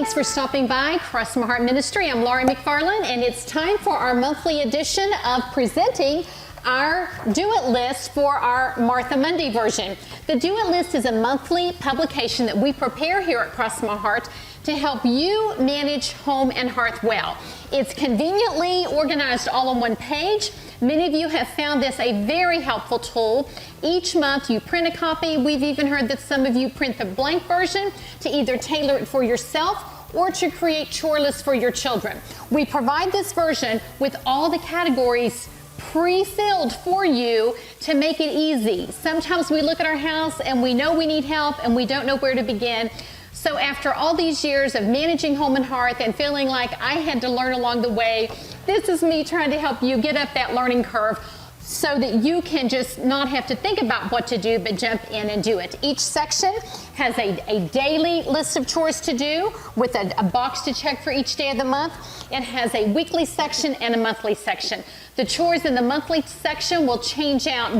Thanks for stopping by Cross My Heart Ministry. I'm Laurie McFarland, and it's time for our monthly edition of presenting our Do It List for our Martha Monday version. The Do It List is a monthly publication that we prepare here at Cross My Heart to help you manage home and hearth well. It's conveniently organized all on one page. Many of you have found this a very helpful tool. Each month you print a copy. We've even heard that some of you print the blank version to either tailor it for yourself or to create chore lists for your children. We provide this version with all the categories pre-filled for you to make it easy. Sometimes we look at our house and we know we need help and we don't know where to begin. So after all these years of managing home and hearth and feeling like I had to learn along the way, this is me trying to help you get up that learning curve so that you can just not have to think about what to do, but jump in and do it. Each section has a daily list of chores to do with a box to check for each day of the month. It has a weekly section and a monthly section. The chores in the monthly section will change out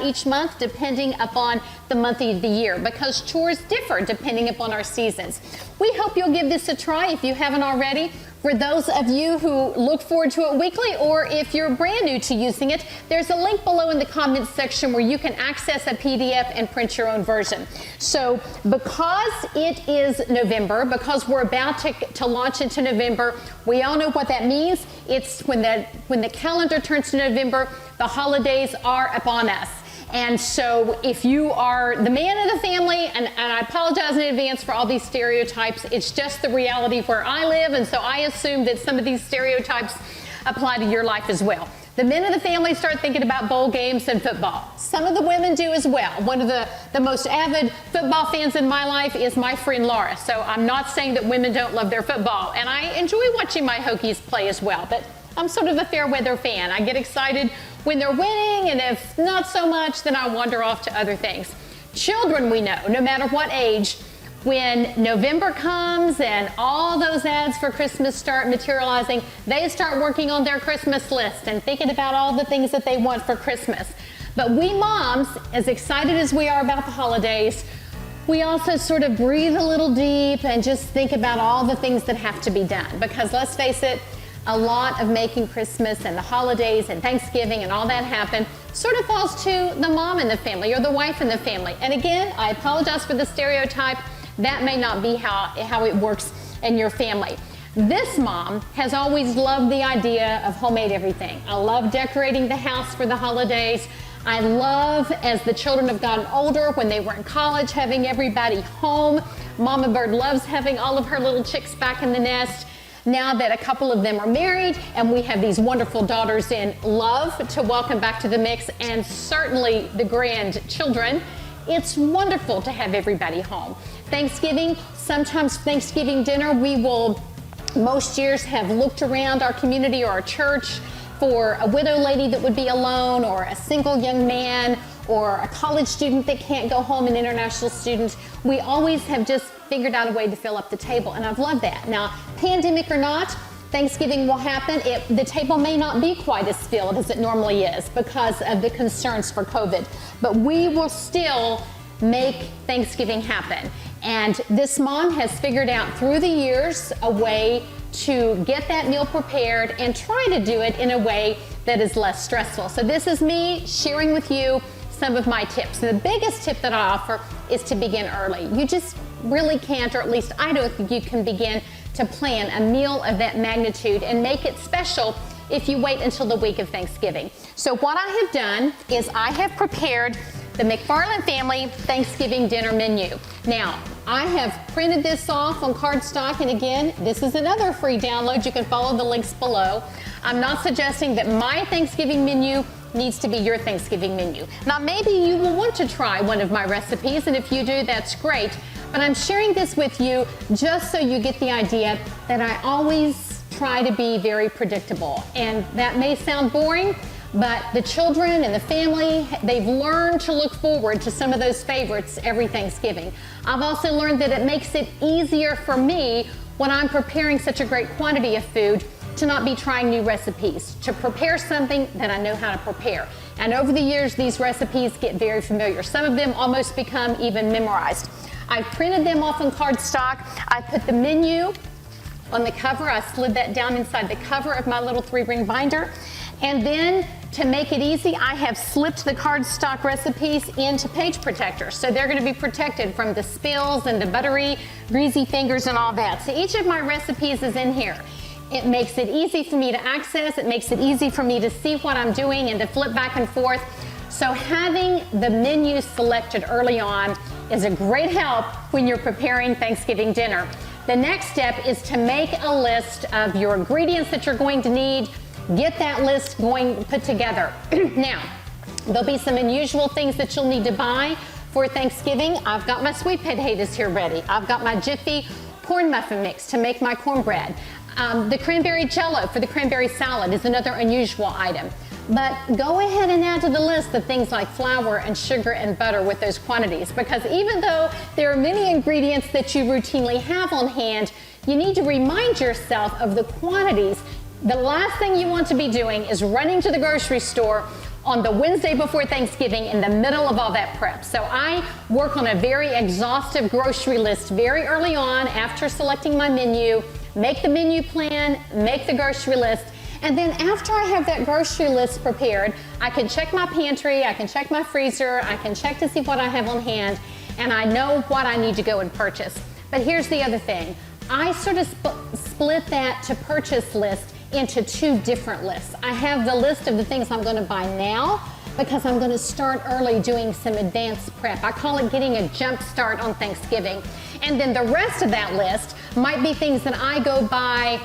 each month depending upon the month of the year, because chores differ depending upon our seasons. We hope you'll give this a try if you haven't already. For those of you who look forward to it weekly, or if you're brand new to using it, there's a link below in the comments section where you can access a PDF and print your own version. So because it is November, because we're about to launch into November, we all know what that means. It's when the calendar turns to November, the holidays are upon us. And so if you are the man of the family, and I apologize in advance for all these stereotypes, it's just the reality where I live, and so I assume that some of these stereotypes apply to your life as well. The men of the family start thinking about bowl games and football. Some of the women do as well. One of the most avid football fans in my life is my friend Laura, so I'm not saying that women don't love their football, and I enjoy watching my Hokies play as well, but I'm sort of a fair weather fan. I get excited when they're winning, and if not so much, then I wander off to other things. Children, we know, no matter what age, when November comes and all those ads for Christmas start materializing, they start working on their Christmas list and thinking about all the things that they want for Christmas. But we moms, as excited as we are about the holidays, we also sort of breathe a little deep and just think about all the things that have to be done. Because let's face it, a lot of making Christmas and the holidays and Thanksgiving and all that happen sort of falls to the mom in the family or the wife in the family. And again, I apologize for the stereotype. That may not be how it works in your family. This mom has always loved the idea of homemade everything. I love decorating the house for the holidays. I love, as the children have gotten older, when they were in college, having everybody home. Mama Bird loves having all of her little chicks back in the nest. Now that a couple of them are married and we have these wonderful daughters in love to welcome back to the mix, and certainly the grandchildren, it's wonderful to have everybody home. Thanksgiving, sometimes Thanksgiving dinner, we will most years have looked around our community or our church for a widow lady that would be alone, or a single young man, or a college student that can't go home, an international student. We always have just figured out a way to fill up the table, and I've loved that. Now, pandemic or not, Thanksgiving will happen. The table may not be quite as filled as it normally is because of the concerns for COVID, but we will still make Thanksgiving happen. And this mom has figured out through the years a way to get that meal prepared and try to do it in a way that is less stressful. So this is me sharing with you some of my tips. The biggest tip that I offer is to begin early. You just really can't, or at least I don't think you can begin to plan a meal of that magnitude and make it special if you wait until the week of Thanksgiving. So what I have done is I have prepared the McFarland family Thanksgiving dinner menu. Now, I have printed this off on cardstock, and again, this is another free download. You can follow the links below. I'm not suggesting that my Thanksgiving menu needs to be your Thanksgiving menu. Now, maybe you will want to try one of my recipes, and if you do, that's great. But I'm sharing this with you just so you get the idea that I always try to be very predictable. And that may sound boring, but the children and the family, they've learned to look forward to some of those favorites every Thanksgiving. I've also learned that it makes it easier for me when I'm preparing such a great quantity of food to not be trying new recipes, to prepare something that I know how to prepare. And over the years, these recipes get very familiar. Some of them almost become even memorized. I printed them off on cardstock. I put the menu on the cover. I slid that down inside the cover of my little 3-ring binder. And then to make it easy, I have slipped the cardstock recipes into page protectors. So they're going to be protected from the spills and the buttery, greasy fingers and all that. So each of my recipes is in here. It makes it easy for me to access. It makes it easy for me to see what I'm doing and to flip back and forth. So having the menu selected early on is a great help when you're preparing Thanksgiving dinner. The next step is to make a list of your ingredients that you're going to need. Get that list put together. Now, there'll be some unusual things that you'll need to buy for Thanksgiving. I've got my sweet potatoes here ready. I've got my Jiffy corn muffin mix to make my cornbread. The cranberry jello for the cranberry salad is another unusual item. But go ahead and add to the list the things like flour and sugar and butter with those quantities, because even though there are many ingredients that you routinely have on hand, you need to remind yourself of the quantities. The last thing you want to be doing is running to the grocery store on the Wednesday before Thanksgiving in the middle of all that prep. So I work on a very exhaustive grocery list very early on after selecting my menu, make the menu plan, make the grocery list, and then after I have that grocery list prepared, I can check my pantry, I can check my freezer, I can check to see what I have on hand, and I know what I need to go and purchase. But here's the other thing. I sort of split that to purchase list into 2 different lists. I have the list of the things I'm going to buy now because I'm going to start early doing some advanced prep. I call it getting a jump start on Thanksgiving. And then the rest of that list might be things that I go buy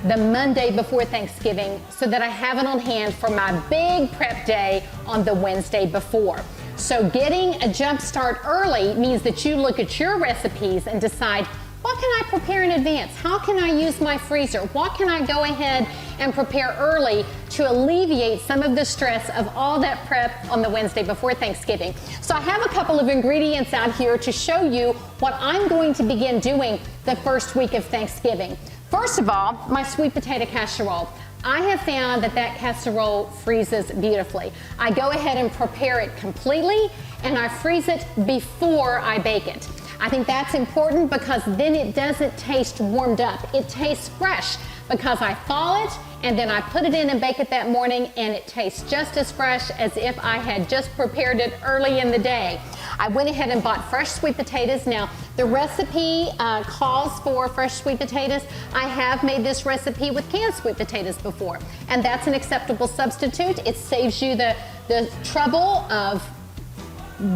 the Monday before Thanksgiving so that I have it on hand for my big prep day on the Wednesday before. So getting a jump start early means that you look at your recipes and decide, what can I prepare in advance? How can I use my freezer? What can I go ahead and prepare early to alleviate some of the stress of all that prep on the Wednesday before Thanksgiving? So I have a couple of ingredients out here to show you what I'm going to begin doing the first week of Thanksgiving. First of all, my sweet potato casserole. I have found that casserole freezes beautifully. I go ahead and prepare it completely and I freeze it before I bake it. I think that's important because then it doesn't taste warmed up. It tastes fresh because I thaw it and then I put it in and bake it that morning, and it tastes just as fresh as if I had just prepared it early in the day. I went ahead and bought fresh sweet potatoes. Now, the recipe calls for fresh sweet potatoes. I have made this recipe with canned sweet potatoes before, and that's an acceptable substitute. It saves you the trouble of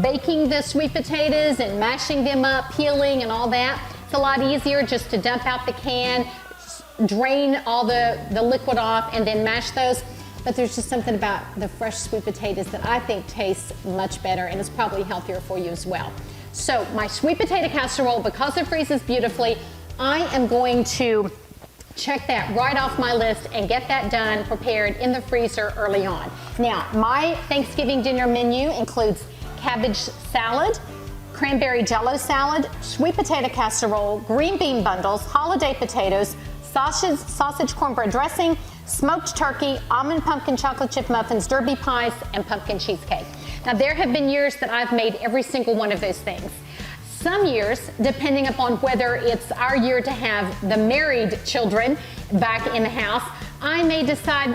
baking the sweet potatoes and mashing them up, peeling and all that. It's a lot easier just to dump out the can, drain all the liquid off, and then mash those. But there's just something about the fresh sweet potatoes that I think tastes much better, and it's probably healthier for you as well. So my sweet potato casserole, because it freezes beautifully, I am going to check that right off my list and get that done, prepared in the freezer early on. Now, my Thanksgiving dinner menu includes cabbage salad, cranberry jello salad, sweet potato casserole, green bean bundles, holiday potatoes, sausage cornbread dressing, smoked turkey, almond pumpkin chocolate chip muffins, derby pies, and pumpkin cheesecake. Now, there have been years that I've made every single one of those things. Some years, depending upon whether it's our year to have the married children back in the house, I may decide,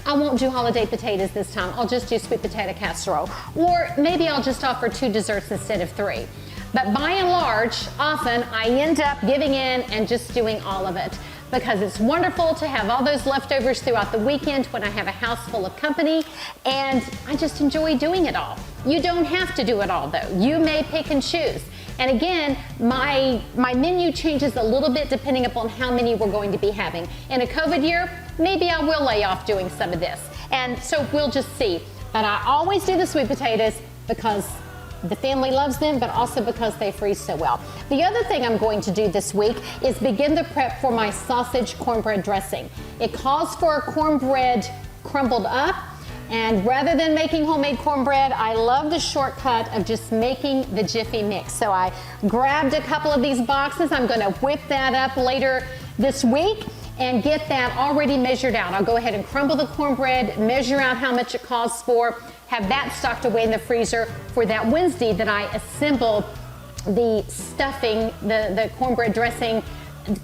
I won't do holiday potatoes this time. I'll just do sweet potato casserole. Or maybe I'll just offer 2 desserts instead of 3. But by and large, often I end up giving in and just doing all of it, because it's wonderful to have all those leftovers throughout the weekend when I have a house full of company, and I just enjoy doing it all. You don't have to do it all though. You may pick and choose. And again, my menu changes a little bit depending upon how many we're going to be having. In a COVID year, maybe I will lay off doing some of this. And so we'll just see. But I always do the sweet potatoes because the family loves them, but also because they freeze so well. The other thing I'm going to do this week is begin the prep for my sausage cornbread dressing. It calls for cornbread crumbled up, and rather than making homemade cornbread, I love the shortcut of just making the Jiffy mix. So I grabbed a couple of these boxes. I'm going to whip that up later this week and get that already measured out. I'll go ahead and crumble the cornbread, measure out how much it calls for, have that stocked away in the freezer for that Wednesday that I assemble the stuffing, the cornbread dressing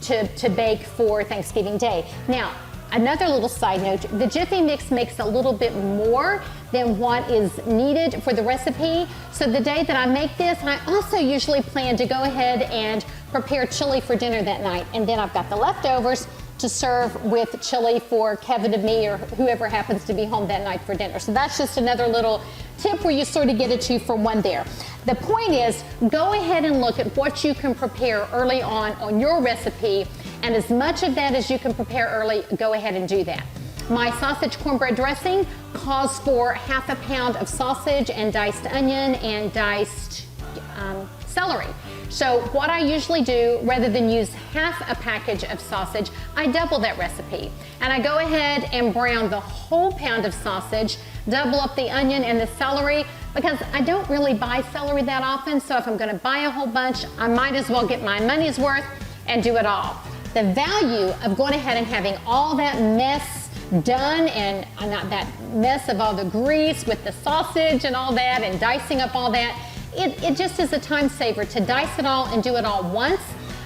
to bake for Thanksgiving Day. Now, another little side note, the Jiffy Mix makes a little bit more than what is needed for the recipe. So the day that I make this, I also usually plan to go ahead and prepare chili for dinner that night. And then I've got the leftovers to serve with chili for Kevin and me or whoever happens to be home that night for dinner. So that's just another little tip where you sort of get a 2 for 1 there. The point is, go ahead and look at what you can prepare early on your recipe, and as much of that as you can prepare early, go ahead and do that. My sausage cornbread dressing calls for 1/2 pound of sausage and diced onion and diced celery. So what I usually do, rather than use half a package of sausage, I double that recipe. And I go ahead and brown the whole pound of sausage, double up the onion and the celery, because I don't really buy celery that often, so if I'm gonna buy a whole bunch, I might as well get my money's worth and do it all. The value of going ahead and having all that mess done, and not that mess of all the grease with the sausage and all that, and dicing up all that, it just is a time saver to dice it all and do it all once.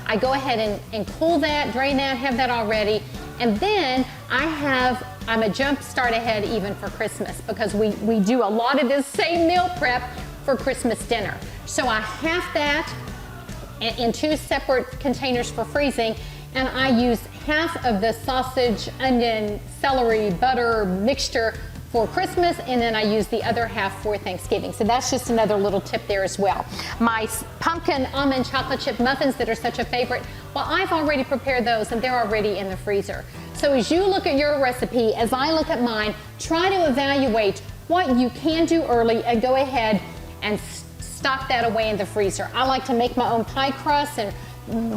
I go ahead and cool that, drain that, have that all ready, and then I'm a jump start ahead even for Christmas, because we do a lot of this same meal prep for Christmas dinner. So I have that in 2 separate containers for freezing, and I use half of the sausage, onion, celery, butter mixture for Christmas, and then I use the other half for Thanksgiving. So that's just another little tip there as well. My pumpkin almond chocolate chip muffins that are such a favorite, well, I've already prepared those and they're already in the freezer. So as you look at your recipe, as I look at mine, try to evaluate what you can do early and go ahead and stock that away in the freezer. I like to make my own pie crust and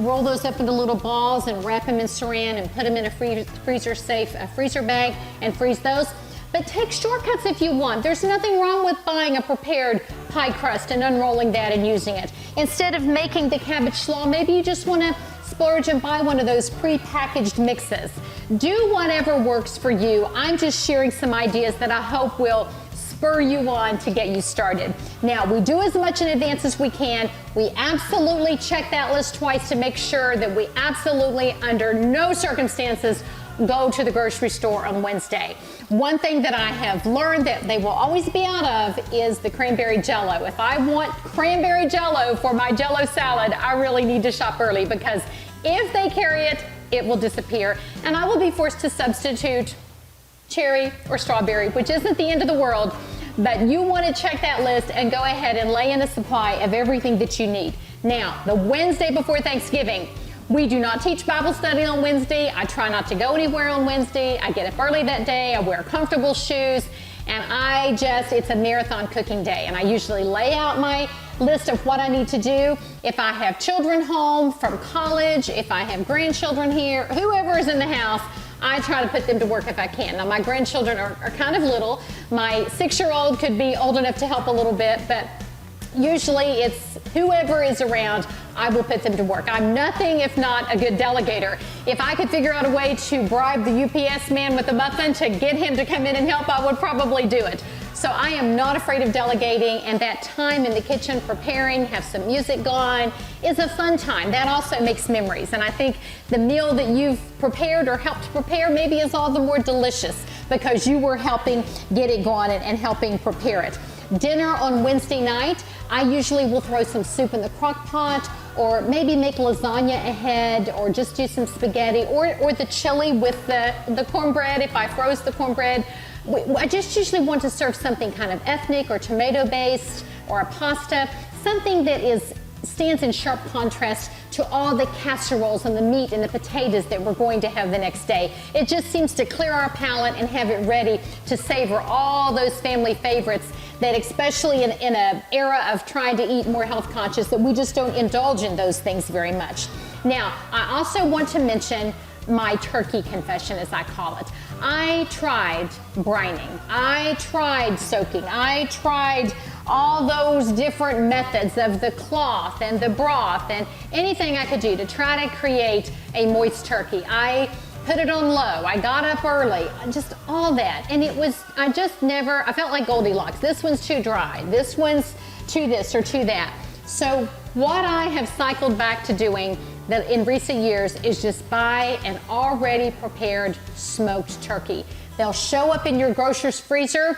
roll those up into little balls and wrap them in saran and put them in a freezer safe freezer bag and freeze those. But take shortcuts if you want. There's nothing wrong with buying a prepared pie crust and unrolling that and using it. Instead of making the cabbage slaw, maybe you just want to splurge and buy one of those pre-packaged mixes. Do whatever works for you. I'm just sharing some ideas that I hope will spur you on to get you started. Now, we do as much in advance as we can. We absolutely check that list twice to make sure that we absolutely, under no circumstances, go to the grocery store on Wednesday. One thing that I have learned that they will always be out of is the cranberry jello. If I want cranberry jello for my jello salad, I really need to shop early, because if they carry it, it will disappear, and I will be forced to substitute cherry or strawberry, which isn't the end of the world, but you want to check that list and go ahead and lay in a supply of everything that you need. Now, the Wednesday before Thanksgiving, we do not teach Bible study on Wednesday. I try not to go anywhere on Wednesday. I get up early that day. I wear comfortable shoes, and it's a marathon cooking day. And I usually lay out my list of what I need to do. If I have children home from college, if I have grandchildren here, whoever is in the house, I try to put them to work if I can. Now, my grandchildren are kind of little. My 6-year-old could be old enough to help a little bit, but usually it's whoever is around, I will put them to work. I'm nothing if not a good delegator. If I could figure out a way to bribe the UPS man with a muffin to get him to come in and help, I would probably do it. So I am not afraid of delegating, and that time in the kitchen preparing, have some music going, is a fun time. That also makes memories, and I think the meal that you've prepared or helped prepare maybe is all the more delicious because you were helping get it going and helping prepare it. Dinner on Wednesday night, I usually will throw some soup in the crock pot, or maybe make lasagna ahead, or just do some spaghetti, or the chili with the cornbread if I froze the cornbread. I just usually want to serve something kind of ethnic or tomato-based, or a pasta, something that stands in sharp contrast to all the casseroles and the meat and the potatoes that we're going to have the next day. It just seems to clear our palate and have it ready to savor all those family favorites that, especially in an era of trying to eat more health conscious, that we just don't indulge in those things very much. Now, I also want to mention my turkey confession, as I call it. I tried brining, I tried soaking, I tried all those different methods of the cloth and the broth and anything I could do to try to create a moist turkey. I put it on low, I got up early, just all that. And I felt like Goldilocks. This one's too dry, this one's too this or too that. So What I have cycled back to doing that in recent years is just buy an already prepared smoked turkey. They'll show up in your grocer's freezer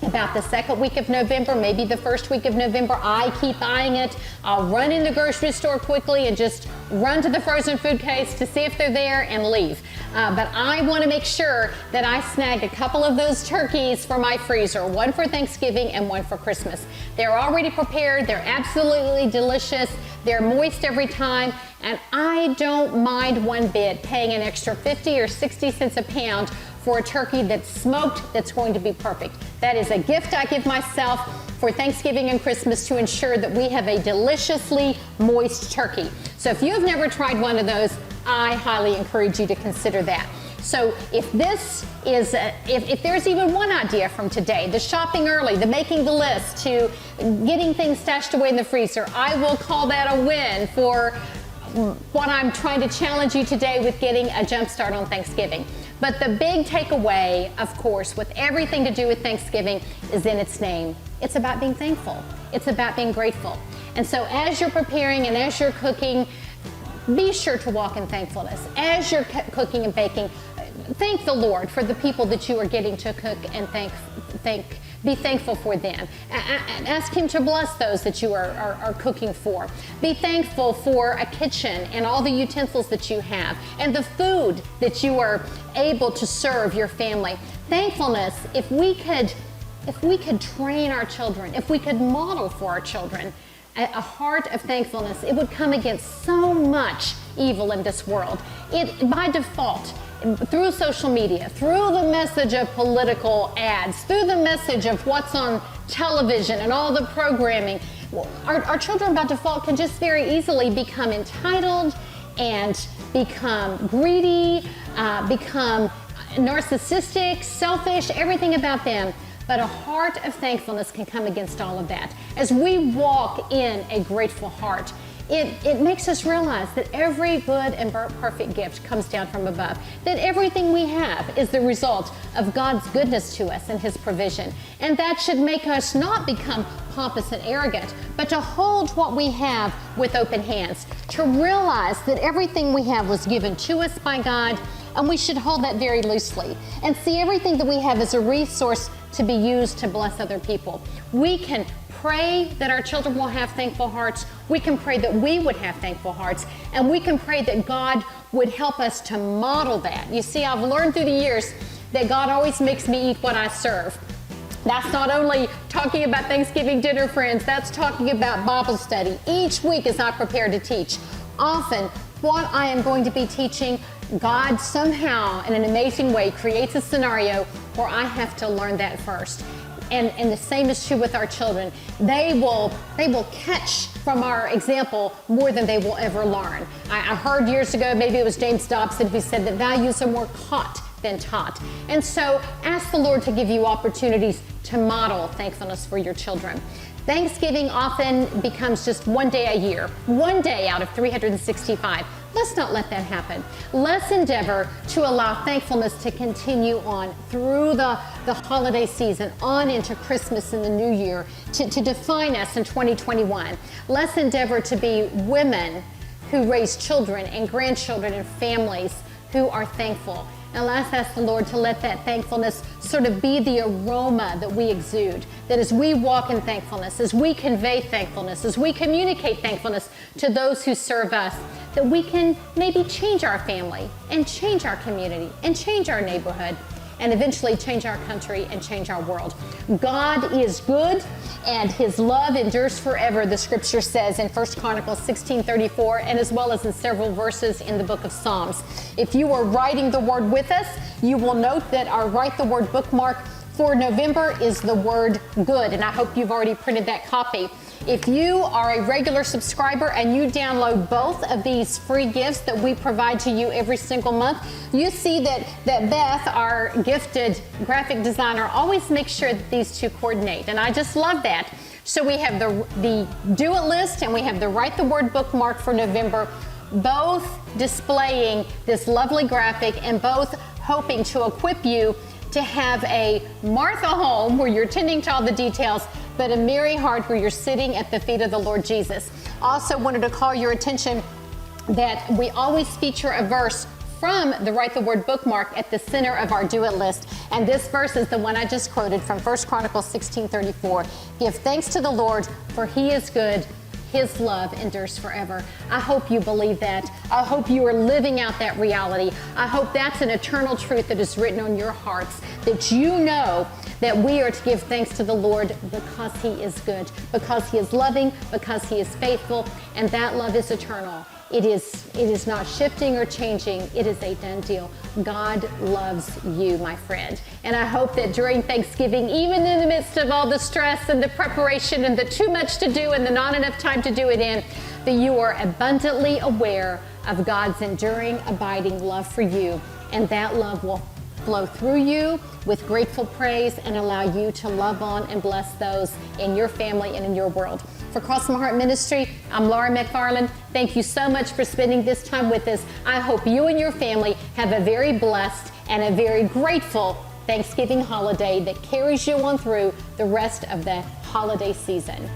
about the second week of November, maybe the first week of November. I keep buying it. I'll run in the grocery store quickly and just run to the frozen food case to see if they're there and leave. But I want to make sure that I snag a couple of those turkeys for my freezer, one for Thanksgiving and one for Christmas. They're already prepared. They're absolutely delicious. They're moist every time, and I don't mind one bit paying an extra 50 or 60 cents a pound for a turkey that's smoked, that's going to be perfect. That is a gift I give myself for Thanksgiving and Christmas to ensure that we have a deliciously moist turkey. So if you have never tried one of those, I highly encourage you to consider that. So if this is, if there's even one idea from today, the shopping early, the making the list, to getting things stashed away in the freezer, I will call that a win for what I'm trying to challenge you today with getting a jump start on Thanksgiving. But the big takeaway, of course, with everything to do with Thanksgiving is in its name. It's about being thankful. It's about being grateful. And so as you're preparing and as you're cooking, be sure to walk in thankfulness. As you're cooking and baking, thank the Lord for the people that you are getting to cook and be thankful for them. Ask Him to bless those that you are cooking for. Be thankful for a kitchen and all the utensils that you have and the food that you are able to serve your family. Thankfulness, if we could train our children, if we could model for our children a heart of thankfulness, it would come against so much evil in this world. It, by default, through social media, through the message of political ads, through the message of what's on television and all the programming, our children by default can just very easily become entitled and become greedy, become narcissistic, selfish, everything about them. But a heart of thankfulness can come against all of that. As we walk in a grateful heart, it makes us realize that every good and perfect gift comes down from above, that everything we have is the result of God's goodness to us and His provision. And that should make us not become pompous and arrogant, but to hold what we have with open hands, to realize that everything we have was given to us by God, and we should hold that very loosely and see everything that we have as a resource to be used to bless other people. We can pray that our children will have thankful hearts. We can pray that we would have thankful hearts, and we can pray that God would help us to model that. You see, I've learned through the years that God always makes me eat what I serve. That's not only talking about Thanksgiving dinner, friends, that's talking about Bible study. Each week as I prepare to teach, often what I am going to be teaching, God somehow in an amazing way creates a scenario where I have to learn that first. And the same is true with our children. They will catch from our example more than they will ever learn. I heard years ago, maybe it was James Dobson, who said that values are more caught than taught. And so ask the Lord to give you opportunities to model thankfulness for your children. Thanksgiving often becomes just one day a year, one day out of 365. Let's not let that happen. Let's endeavor to allow thankfulness to continue on through the holiday season, on into Christmas and the New Year, to define us in 2021. Let's endeavor to be women who raise children and grandchildren and families who are thankful. And let's ask the Lord to let that thankfulness sort of be the aroma that we exude. That as we walk in thankfulness, as we convey thankfulness, as we communicate thankfulness to those who serve us, that we can maybe change our family and change our community and change our neighborhood and eventually change our country and change our world. God is good and His love endures forever, the scripture says in 1 Chronicles 16:34, and as well as in several verses in the book of Psalms. If you are writing the word with us, you will note that our Write the Word bookmark for November is the word good, and I hope you've already printed that copy. If you are a regular subscriber and you download both of these free gifts that we provide to you every single month, you see that Beth, our gifted graphic designer, always makes sure that these two coordinate, and I just love that. So we have the Do It list and we have the Write the Word bookmark for November, both displaying this lovely graphic and both hoping to equip you to have a Martha home where you're tending to all the details, but a merry heart where you're sitting at the feet of the Lord Jesus. Also wanted to call your attention that we always feature a verse from the Write the Word bookmark at the center of our Do It list. And this verse is the one I just quoted from 1 Chronicles 16:34. Give thanks to the Lord, for he is good. His love endures forever. I hope you believe that. I hope you are living out that reality. I hope that's an eternal truth that is written on your hearts, that you know that we are to give thanks to the Lord because he is good, because he is loving, because he is faithful, and that love is eternal. It is not shifting or changing. It is a done deal. God loves you, my friend. And I hope that during Thanksgiving, even in the midst of all the stress and the preparation and the too much to do and the not enough time to do it in, that you are abundantly aware of God's enduring, abiding love for you. And that love will flow through you with grateful praise and allow you to love on and bless those in your family and in your world. For Cross My Heart Ministry, I'm Laura McFarland. Thank you so much for spending this time with us. I hope you and your family have a very blessed and a very grateful Thanksgiving holiday that carries you on through the rest of the holiday season.